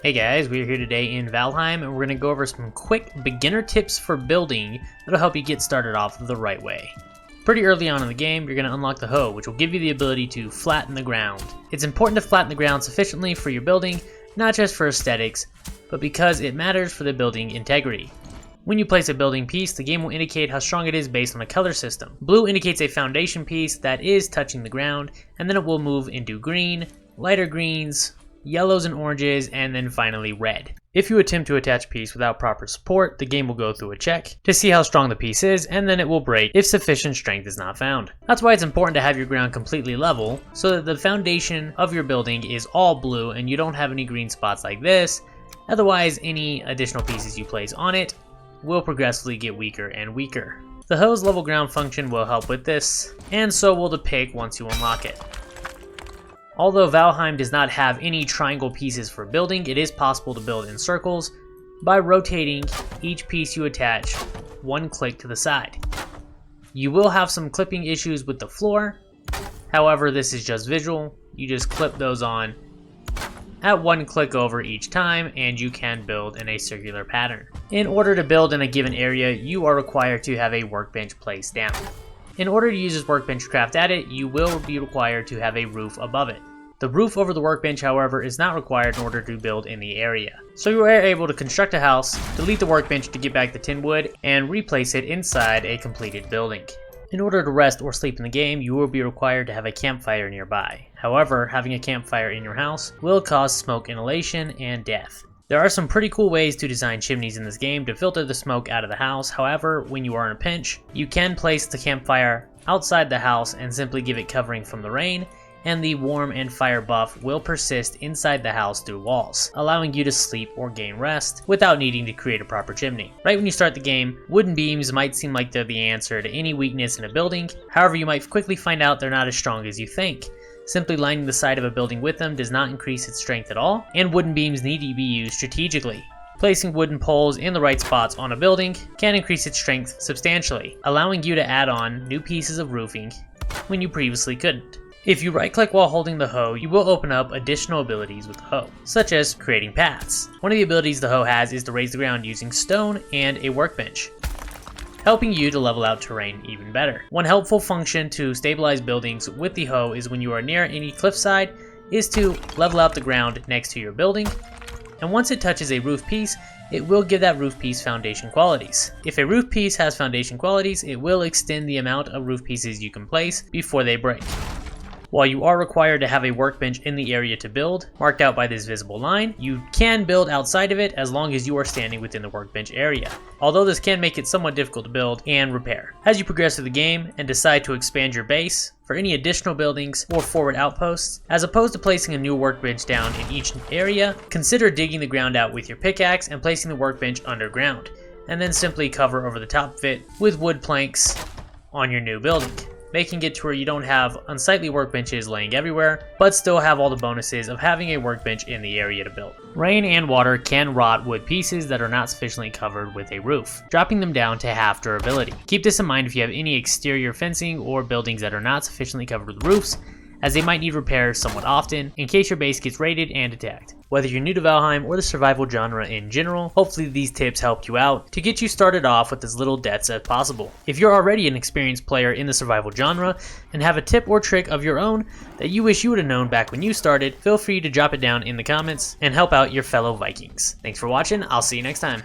Hey guys, we're here today in Valheim and we're going to go over some quick beginner tips for building that'll help you get started off the right way. Pretty early on in the game, you're going to unlock the hoe, which will give you the ability to flatten the ground. It's important to flatten the ground sufficiently for your building, not just for aesthetics, but because it matters for the building integrity. When you place a building piece, the game will indicate how strong it is based on a color system. Blue indicates a foundation piece that is touching the ground, and then it will move into green, lighter greens, yellows and oranges, and then finally red. If you attempt to attach a piece without proper support, the game will go through a check to see how strong the piece is, and then it will break if sufficient strength is not found. That's why it's important to have your ground completely level, so that the foundation of your building is all blue and you don't have any green spots like this. Otherwise, any additional pieces you place on it will progressively get weaker and weaker. The hoe's level ground function will help with this, and so will the pick once you unlock it. Although Valheim does not have any triangle pieces for building, it is possible to build in circles by rotating each piece you attach one click to the side. You will have some clipping issues with the floor, however this is just visual. You just clip those on at one click over each time and you can build in a circular pattern. In order to build in a given area, you are required to have a workbench placed down. In order to use this workbench to craft at it, you will be required to have a roof above it. The roof over the workbench, however, is not required in order to build in the area. So you are able to construct a house, delete the workbench to get back the tin wood, and replace it inside a completed building. In order to rest or sleep in the game, you will be required to have a campfire nearby. However, having a campfire in your house will cause smoke inhalation and death. There are some pretty cool ways to design chimneys in this game to filter the smoke out of the house. However, when you are in a pinch, you can place the campfire outside the house and simply give it covering from the rain, and the warm and fire buff will persist inside the house through walls, allowing you to sleep or gain rest without needing to create a proper chimney. Right when you start the game, wooden beams might seem like they're the answer to any weakness in a building. However, you might quickly find out they're not as strong as you think. Simply lining the side of a building with them does not increase its strength at all, and wooden beams need to be used strategically. Placing wooden poles in the right spots on a building can increase its strength substantially, allowing you to add on new pieces of roofing when you previously couldn't. If you right-click while holding the hoe, you will open up additional abilities with the hoe, such as creating paths. One of the abilities the hoe has is to raise the ground using stone and a workbench, helping you to level out terrain even better. One helpful function to stabilize buildings with the hoe is when you are near any cliffside is to level out the ground next to your building, and once it touches a roof piece, it will give that roof piece foundation qualities. If a roof piece has foundation qualities, it will extend the amount of roof pieces you can place before they break. While you are required to have a workbench in the area to build, marked out by this visible line, you can build outside of it as long as you are standing within the workbench area, although this can make it somewhat difficult to build and repair. As you progress through the game and decide to expand your base for any additional buildings or forward outposts, as opposed to placing a new workbench down in each area, consider digging the ground out with your pickaxe and placing the workbench underground, and then simply cover over the top of it with wood planks on your new building, making it to where you don't have unsightly workbenches laying everywhere, but still have all the bonuses of having a workbench in the area to build. Rain and water can rot wood pieces that are not sufficiently covered with a roof, dropping them down to half durability. Keep this in mind if you have any exterior fencing or buildings that are not sufficiently covered with roofs, as they might need repairs somewhat often in case your base gets raided and attacked. Whether you're new to Valheim or the survival genre in general, hopefully these tips help you out to get you started off with as little deaths as possible. If you're already an experienced player in the survival genre and have a tip or trick of your own that you wish you would have known back when you started, feel free to drop it down in the comments and help out your fellow Vikings. Thanks for watching, I'll see you next time.